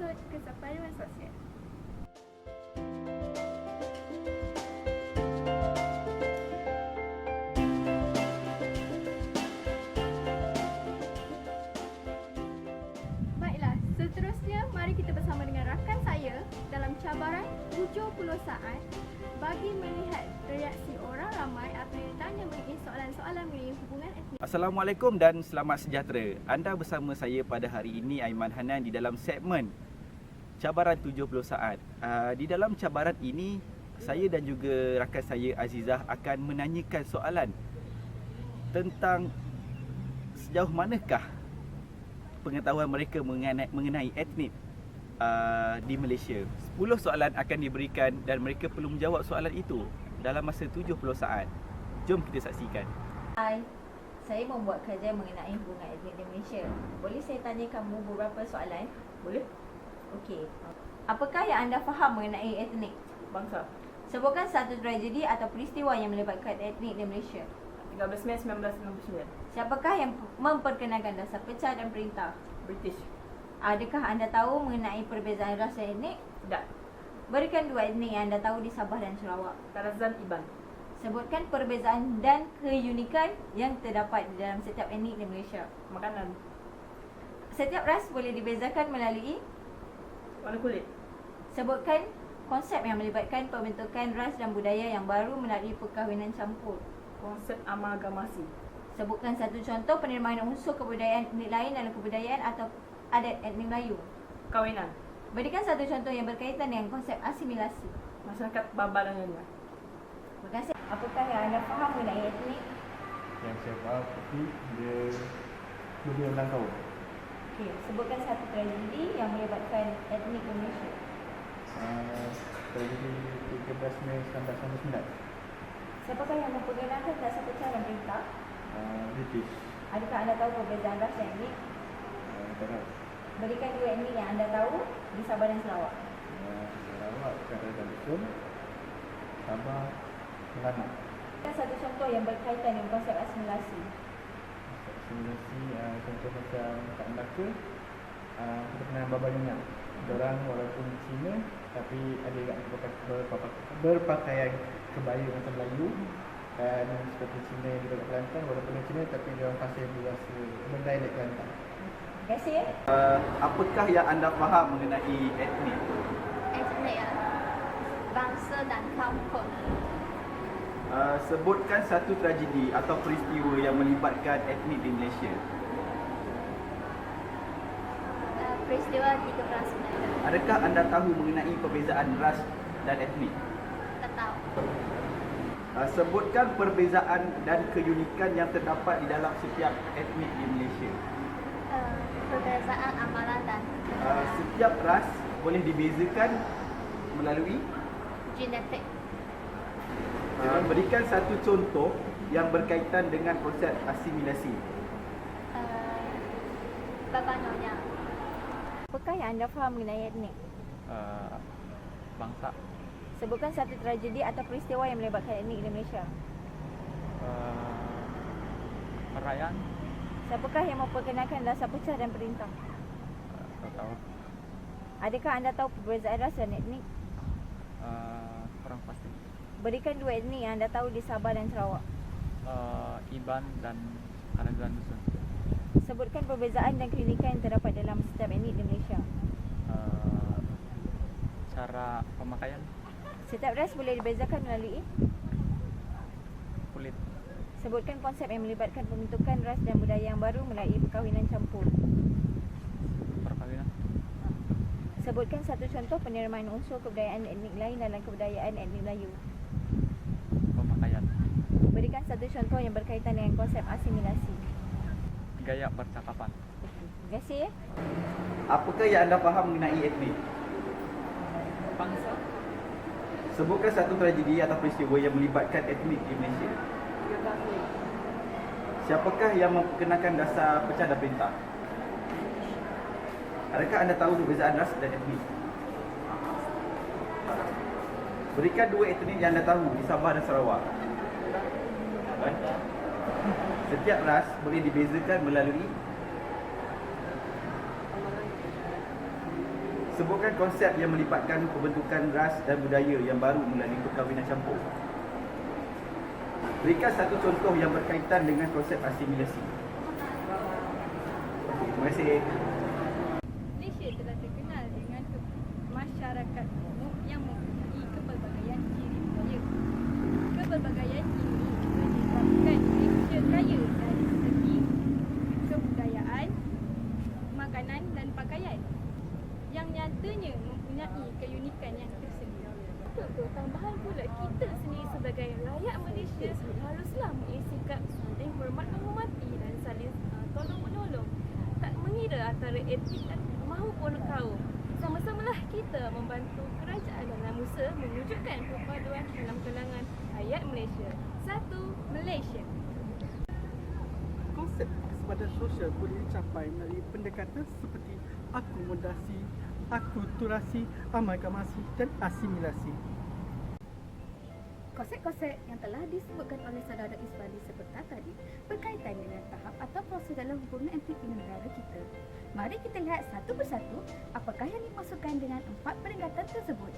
episod Kesepaduan Sosial. Baiklah, seterusnya mari kita bersama dengan rakan saya dalam cabaran 70 saat bagi melihat reaksi orang ramai apabila ditanya mengenai soalan-soalan mengenai hubungan etnik. Assalamualaikum dan selamat sejahtera. Anda bersama saya pada hari ini, Aiman Hanan, di dalam segmen cabaran 70 saat. Di dalam cabaran ini, saya dan juga rakan saya Azizah akan menanyakan soalan tentang sejauh manakah pengetahuan mereka mengenai etnik di Malaysia. 10 soalan akan diberikan dan mereka perlu menjawab soalan itu dalam masa 70 saat. Jom kita saksikan. Hai, saya membuat kajian mengenai hubungan etnik di Malaysia. Boleh saya tanya kamu beberapa soalan? Boleh? Okey. Apakah yang anda faham mengenai etnik? Bangsa. Sebutkan satu tragedi atau peristiwa yang melibatkan etnik di Malaysia. 13 Mei 1969. Siapakah yang memperkenalkan dasar pecah dan perintah? British. Adakah anda tahu mengenai perbezaan ras dan etnik? Tidak. Berikan dua etnik yang anda tahu di Sabah dan Sarawak. Tarazan Iban. Sebutkan perbezaan dan keunikan yang terdapat di dalam setiap etnik di Malaysia. Makanan. Setiap ras boleh dibezakan melalui. Warna kulit. Sebutkan konsep yang melibatkan pembentukan ras dan budaya yang baru melalui perkahwinan campur. Konsep amalgamasi. Sebutkan satu contoh penerimaan unsur kebudayaan etnik lain dalam kebudayaan atau adat etnik Melayu. Kawinan. Berikan satu contoh yang berkaitan dengan konsep asimilasi. Masyarakat Baba dan Nyonya. Terima kasih. Apakah yang anda faham mengenai etnik? Yang saya faham tapi dia lebih ulang tahun. Okey, sebutkan satu tragedi yang melibatkan etnik Malaysia. Tragedi 13 Mei 1999. Siapakah yang memperkenalkan dasar pecah dan perintah? British. Adakah anda tahu perbezaan ras dan etnik? Barat. Berikan dua etnik yang anda tahu di Sabah dan Sarawak. Sarawak, Kerajaan Dusun, Sabah, Melana. Berikan satu contoh yang berkaitan dengan konsep asimilasi. Simulasi contoh macam kat Melaka, kita kenal Baba Nyonya. Diorang walaupun Cina tapi ada juga berpakaian kebaya macam Melayu. Dan seperti Cina yang juga Kelantan, walaupun dia Cina tapi dia orang pasal bahasa berdialek Kelantan. Terima kasih ya. Apakah yang anda faham mengenai etnik? Etnik bangsa dan kampung. Sebutkan satu tragedi atau peristiwa yang melibatkan etnik di Malaysia. Peristiwa 13 Mei. Adakah anda tahu mengenai perbezaan ras dan etnik? Tak tahu. Sebutkan perbezaan dan keunikan yang terdapat di dalam setiap etnik di Malaysia. Perbezaan amalan dan Setiap ras boleh dibezakan melalui genetik. berikan satu contoh yang berkaitan dengan konsep asimilasi. Baba Nyonya. Apakah yang anda faham mengenai etnik? Bangsa. Sebutkan satu tragedi atau peristiwa yang melibatkan etnik di Malaysia. Perayaan. Siapakah yang memperkenalkan dasar pecah dan perintah? Tak tahu. Adakah anda tahu perbezaan ras dan etnik? Kurang pasti. Berikan dua etnik yang anda tahu di Sabah dan Sarawak. Iban dan Kerajaan Dusun. Sebutkan perbezaan dan keunikan yang terdapat dalam setiap etnik di Malaysia. Cara pemakaian Setiap ras boleh dibezakan melalui. kulit. Sebutkan konsep yang melibatkan pembentukan ras dan budaya yang baru melalui perkahwinan campur. Perkawinan. Sebutkan satu contoh penerimaan unsur kebudayaan etnik lain dalam kebudayaan etnik Melayu. Pemakaian. Berikan satu contoh yang berkaitan dengan konsep asimilasi. Gaya percakapan. Terima kasih ya. Apakah yang anda faham mengenai etnik? Bangsa. Sebutkan satu tragedi atau peristiwa yang melibatkan etnik di Malaysia. 13 Mei. Siapakah yang memperkenalkan dasar pecah dan perintah? Adakah anda tahu perbezaan ras dan etnik? Berikan dua etnik yang anda tahu di Sabah dan Sarawak. Setiap ras boleh dibezakan melalui. Sebutkan konsep yang melibatkan pembentukan ras dan budaya yang baru melalui perkahwinan campur. Berikan satu contoh yang berkaitan dengan konsep asimilasi. Terima kasih. Malaysia telah terkenal dengan masyarakat umum yang mempunyai kepelbagaian ciri budaya. Kepelbagaian ini menyebabkan Malaysia kaya dari segi kebudayaan, makanan dan pakaian yang nyatanya mempunyai keunikan yang tersendiri. Untuk tambahan pula, kita sendiri sebagai rakyat Malaysia haruslah bersikap saling hormat menghormati dan saling tolong menolong. Tak mengira antara etnik dan maupun kaum. Sama-samalah kita membantu kerajaan dalam usaha mewujudkan perpaduan dalam kalangan rakyat Malaysia. Satu Malaysia. Konsep kesepadan sosial boleh dicapai melalui pendekatan seperti akomodasi, akulturasi, amalgamasi dan asimilasi. Konsep-konsep yang telah disebutkan oleh saudara Isbali sebentar tadi berkaitan dengan tahap atau proses dalam hubungan etnik di negara kita. Mari kita lihat satu persatu apakah yang dimaksudkan dengan 4 peringatan tersebut.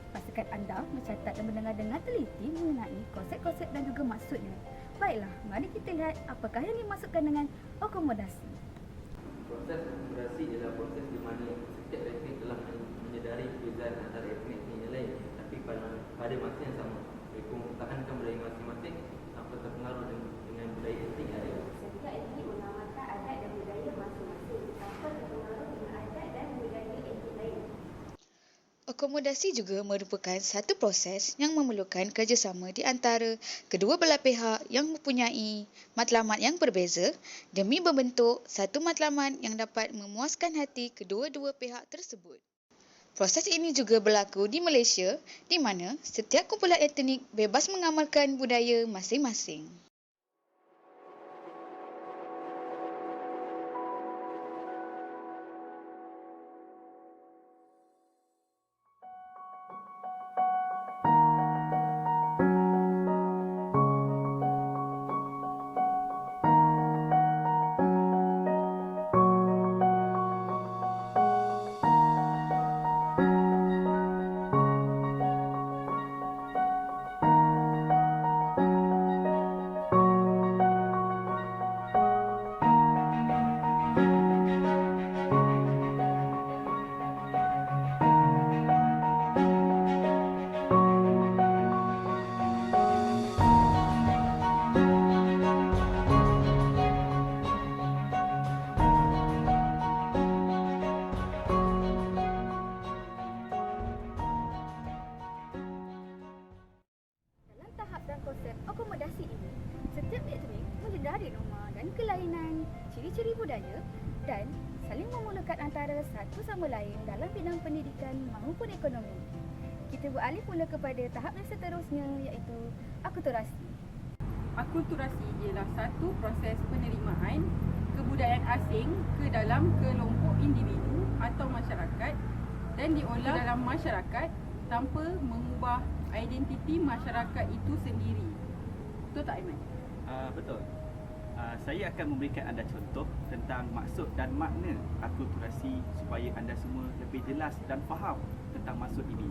Pastikan anda mencatat dan mendengar-dengar teliti mengenai konsep-konsep dan juga maksudnya. Baiklah, mari kita lihat apakah yang dimaksudkan dengan akomodasi. Proses akomodasi ialah proses di mana setiap etnik telah menyedari perbezaan antara etnik yang lain, tapi pada masa yang sama mereka mempertahankan budaya masing-masing tanpa terpengaruh dengan budaya etnik yang lain. Setiap etnik mengamalkan adat dan budaya masing-masing tanpa terpengaruh dengan adat dan budaya etnik lain. Akomodasi juga merupakan satu proses yang memerlukan kerjasama di antara kedua belah pihak yang mempunyai matlamat yang berbeza demi membentuk satu matlamat yang dapat memuaskan hati kedua-dua pihak tersebut. Proses ini juga berlaku di Malaysia di mana setiap kumpulan etnik bebas mengamalkan budaya masing-masing. Dalam tahap dan konsep akomodasi ini, setiap etnik menyedari norma dan kelainan, ciri-ciri budaya dan saling memulakan antara satu sama lain dalam bidang pendidikan maupun ekonomi. Kita beralih pula kepada tahap yang seterusnya iaitu akulturasi. Akulturasi ialah satu proses penerimaan kebudayaan asing ke dalam kelompok individu atau masyarakat dan diolah dalam masyarakat tanpa mengubah identiti masyarakat itu sendiri. Betul tak, Aiman? Betul. Saya akan memberikan anda contoh tentang maksud dan makna akulturasi supaya anda semua lebih jelas dan faham tentang maksud ini.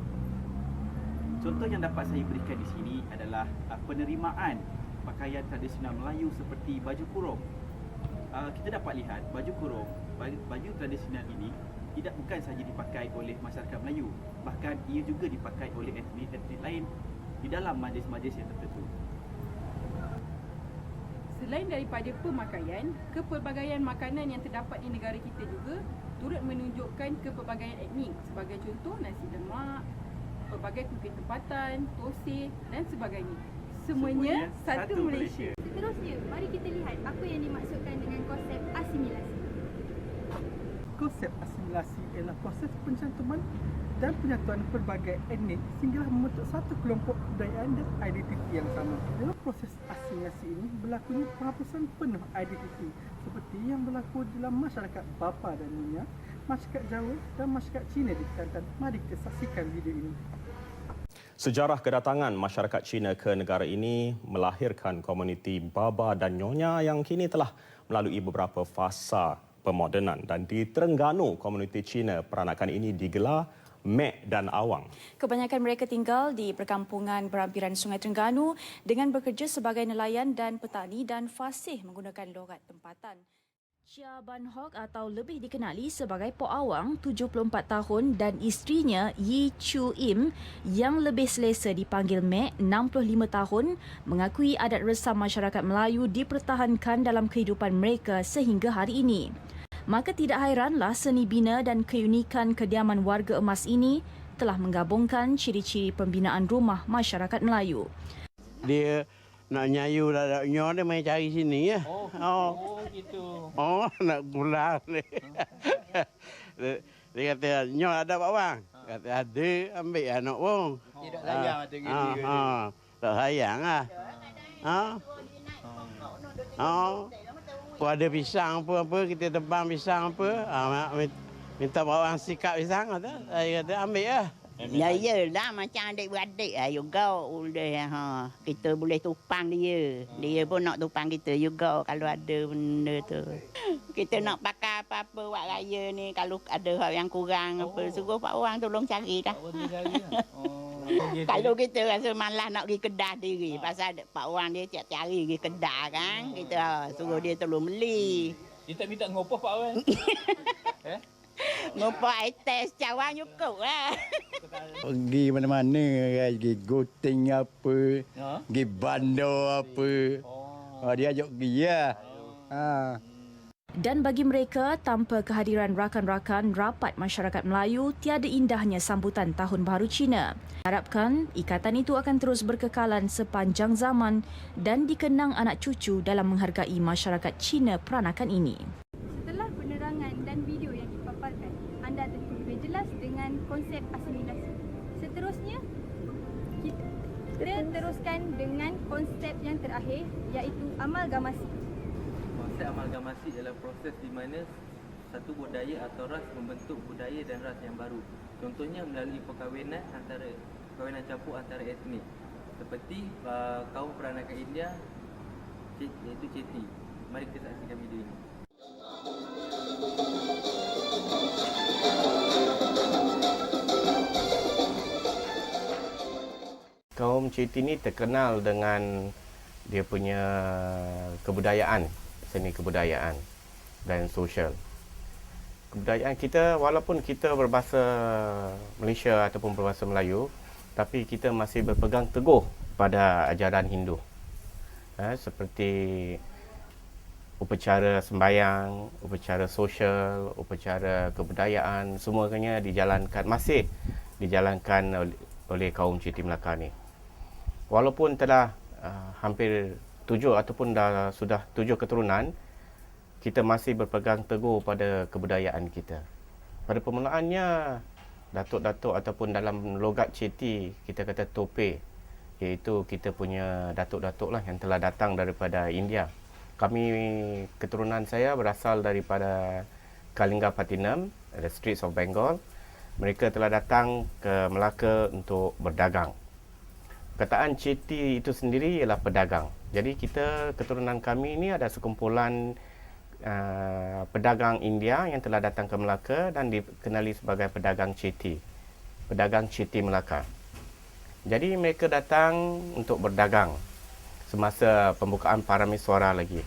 Contoh yang dapat saya berikan di sini adalah penerimaan pakaian tradisional Melayu seperti baju kurung. Kita dapat lihat baju kurung, baju tradisional ini bukan sahaja dipakai oleh masyarakat Melayu, bahkan ia juga dipakai oleh etnik-etnik lain di dalam majlis-majlis yang tertentu. Selain daripada pemakaian, kepelbagaian makanan yang terdapat di negara kita juga turut menunjukkan kepelbagaian etnik. Sebagai contoh, nasi lemak, pelbagai kuih tempatan, tosih dan sebagainya. Semuanya satu Malaysia. Seterusnya, mari kita lihat apa yang dimaksudkan dengan konsep asimilasi. Konsep asimilasi ialah proses pencantuman dan penyatuan pelbagai etnik sehinggalah membentuk satu kelompok kebudayaan dan identiti yang sama. Dalam proses asimilasi ini berlakunya penghapusan penuh identiti seperti yang berlaku dalam masyarakat Bapa dan Nyonya, masyarakat Jawa dan masyarakat Cina di Kelantan. Mari kita saksikan video ini. Sejarah kedatangan masyarakat Cina ke negara ini melahirkan komuniti Baba dan Nyonya yang kini telah melalui beberapa fasa pemodenan. Dan di Terengganu, komuniti Cina peranakan ini digelar Mek dan Awang. Kebanyakan mereka tinggal di perkampungan berhampiran Sungai Terengganu dengan bekerja sebagai nelayan dan petani dan fasih menggunakan logat tempatan. Chia Ban Hock atau lebih dikenali sebagai Pok Awang, 74 tahun dan isterinya Yi Chu Im yang lebih selesa dipanggil Mek, 65 tahun, mengakui adat resam masyarakat Melayu dipertahankan dalam kehidupan mereka sehingga hari ini. Maka tidak hairanlah seni bina dan keunikan kediaman warga emas ini telah menggabungkan ciri-ciri pembinaan rumah masyarakat Melayu. Dia nak nyayu dah nyo dia main cari sini ya. Oh gitu. Oh nak pulang ni. Dia kata nyo ada Pak Wang. Kata ada ambil anak wong. Tidak sayang ada gini. Tak sayang ah. Kalau ada pisang apa kita tebang pisang apa. Minta Pak Wang sikat pisang tu. Saya kata ambil lah. Ya iyalah macam adik-beradik lah juga kita boleh tupang dia. Dia pun nak tupang kita juga kalau ada benda tu. Kita nak pakai apa-apa buat raya ni kalau ada hal yang kurang apa suruh Pak Wang tolong cari dah. Kalau kita rasa malas nak pergi Kedah diri pasal Pak Wang dia tiap hari pergi Kedah kan. Kita suruh dia tolong beli. Dia tak minta ngopoh Pak Wang. Ngopoh test cawan cukup lah. Pergi mana-mana, pergi goting apa, pergi bandar apa. Dia ajak pergi ya. Dan bagi mereka, tanpa kehadiran rakan-rakan rapat masyarakat Melayu, tiada indahnya sambutan Tahun Baru Cina. Harapkan ikatan itu akan terus berkekalan sepanjang zaman dan dikenang anak cucu dalam menghargai masyarakat Cina peranakan ini. Setelah penerangan dan video yang dipaparkan, anda tentu lebih jelas dengan konsep asimilasi. Seterusnya, kita teruskan dengan konsep yang terakhir iaitu amalgamasi. Konsep amalgamasi adalah proses di mana satu budaya atau ras membentuk budaya dan ras yang baru. Contohnya melalui perkahwinan campur antara etnik. Seperti kaum peranakan India iaitu Chetty. Mari kita saksikan video ini. Kaum Chetty ni terkenal dengan dia punya kebudayaan, seni kebudayaan dan sosial. Kebudayaan kita, walaupun kita berbahasa Malaysia ataupun berbahasa Melayu, tapi kita masih berpegang teguh pada ajaran Hindu. Seperti upacara sembahyang, upacara sosial, upacara kebudayaan, semuanya masih dijalankan oleh kaum Chetty Melaka ni. Walaupun telah hampir 7 ataupun sudah 7 keturunan, kita masih berpegang teguh pada kebudayaan kita. Pada permulaannya, datuk-datuk ataupun dalam logat Chetty, kita kata tope, iaitu kita punya datuk-datuk lah yang telah datang daripada India. Kami, keturunan saya berasal daripada Kalingapattinam, the Straits of Bengal. Mereka telah datang ke Melaka untuk berdagang. Perkataan Chetty itu sendiri ialah pedagang. Jadi kita, keturunan kami ini ada sekumpulan pedagang India yang telah datang ke Melaka dan dikenali sebagai pedagang Chetty. Pedagang Chetty Melaka. Jadi mereka datang untuk berdagang semasa pembukaan Parameswara lagi.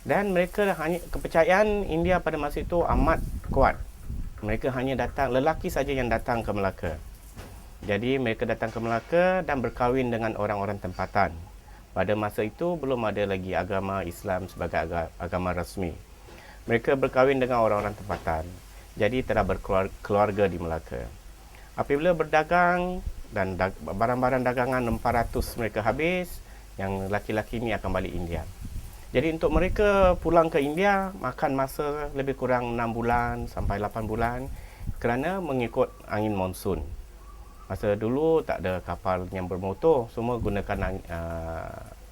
Dan mereka kepercayaan India pada masa itu amat kuat. Mereka hanya datang, lelaki saja yang datang ke Melaka. Jadi mereka datang ke Melaka dan berkahwin dengan orang-orang tempatan. Pada masa itu belum ada lagi agama Islam sebagai agama rasmi. Mereka berkahwin dengan orang-orang tempatan. Jadi telah berkeluarga di Melaka. Apabila berdagang dan barang-barang dagangan 400 mereka habis, yang lelaki-lelaki ini akan balik India. Jadi untuk mereka pulang ke India makan masa lebih kurang 6 bulan sampai 8 bulan kerana mengikut angin monsun. Masa dulu tak ada kapal yang bermotor, semua gunakan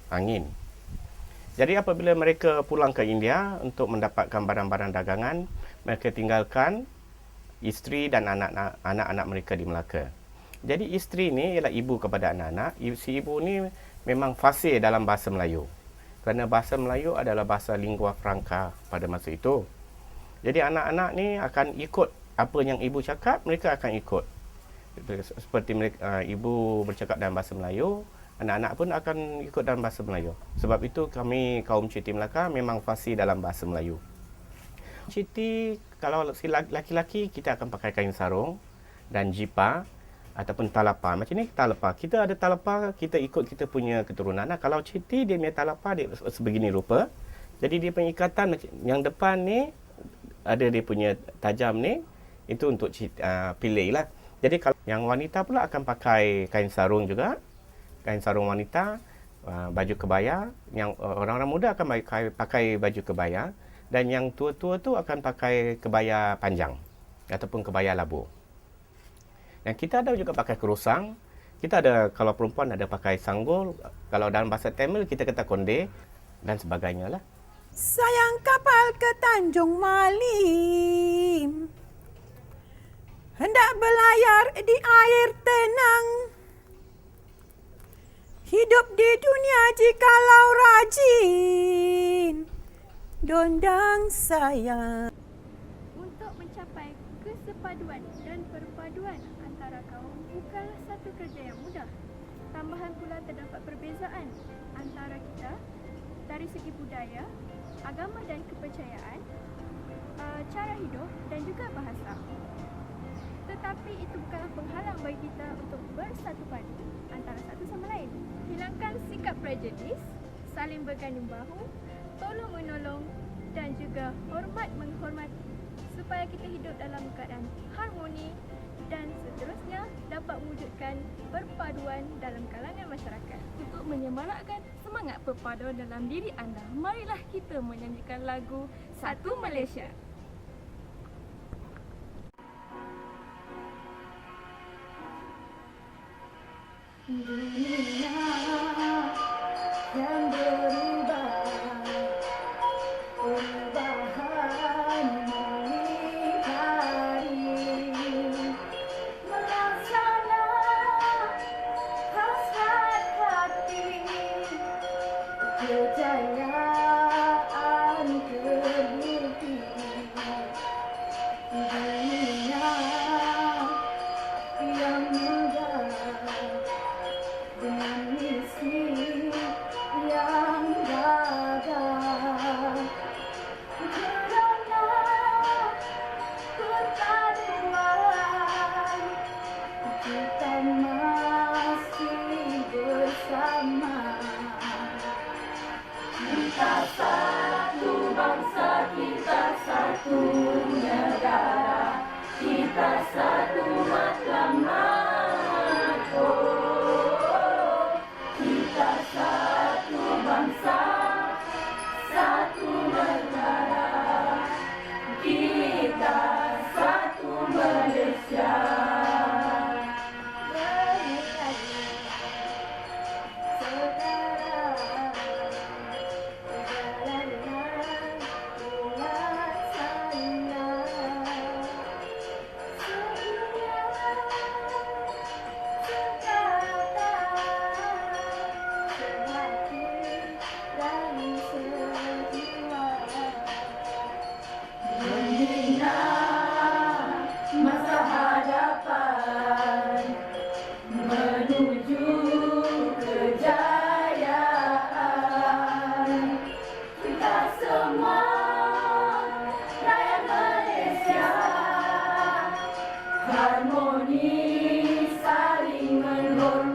angin. Jadi apabila mereka pulang ke India untuk mendapatkan barang-barang dagangan, mereka tinggalkan isteri dan anak-anak mereka di Melaka. Jadi isteri ni ialah ibu kepada anak-anak. Si ibu ni memang fasih dalam bahasa Melayu. Kerana bahasa Melayu adalah bahasa lingua franca pada masa itu. Jadi anak-anak ni akan ikut apa yang ibu cakap, mereka akan ikut. Seperti mereka, ibu bercakap dalam bahasa Melayu, anak-anak pun akan ikut dalam bahasa Melayu. Sebab itu kami kaum Citi Melaka memang fasih dalam bahasa Melayu. Citi, kalau si laki-laki kita akan pakai kain sarung dan jipa ataupun talapa. Macam ni talapa. Kita ada talapa, kita ikut kita punya keturunan. Nah, kalau Citi dia punya talapa dia sebegini rupa. Jadi dia punya ikatan yang depan ni ada dia punya tajam ni, itu untuk pilih lah. Jadi kalau yang wanita pula akan pakai kain sarung juga. Kain sarung wanita, baju kebaya. Yang orang-orang muda akan pakai baju kebaya. Dan yang tua-tua tu akan pakai kebaya panjang ataupun kebaya labu. Dan kita ada juga pakai kerusang. Kita ada, kalau perempuan ada pakai sanggul. Kalau dalam bahasa Tamil kita kata konde dan sebagainya lah. Sayang kapal ke Tanjung Malim, hendak berlayar di air tenang. Hidup di dunia jikalau rajin, dondang sayang. Untuk mencapai kesepaduan dan perpaduan antara kaum bukanlah satu kerja yang mudah. Tambahan pula terdapat perbezaan antara kita dari segi budaya, agama dan kepercayaan, cara hidup dan juga bahasa. Tetapi itu bukanlah penghalang bagi kita untuk bersatu padu antara satu sama lain. Hilangkan sikap prejudis, saling bergandung bahu, tolong menolong dan juga hormat menghormati supaya kita hidup dalam keadaan harmoni dan seterusnya dapat mewujudkan perpaduan dalam kalangan masyarakat. Untuk menyemarakkan semangat perpaduan dalam diri anda, marilah kita menyanyikan lagu Satu Malaysia. Dunia yang berubah, perubahan melingkari, melaksana hasrat hati, kejayaan terbukti. Dunia yang mudah dengan misi yang gagah, kerana perpaduan kita masih bersama. Kita satu bangsa, kita satu negara, kita satu matlamat. Oh, kita satu bangsa, satu negara, kita satu Malaysia. Membina masa hadapan menuju kejayaan. Kita semua rakyat Malaysia, harmoni saling menghormati.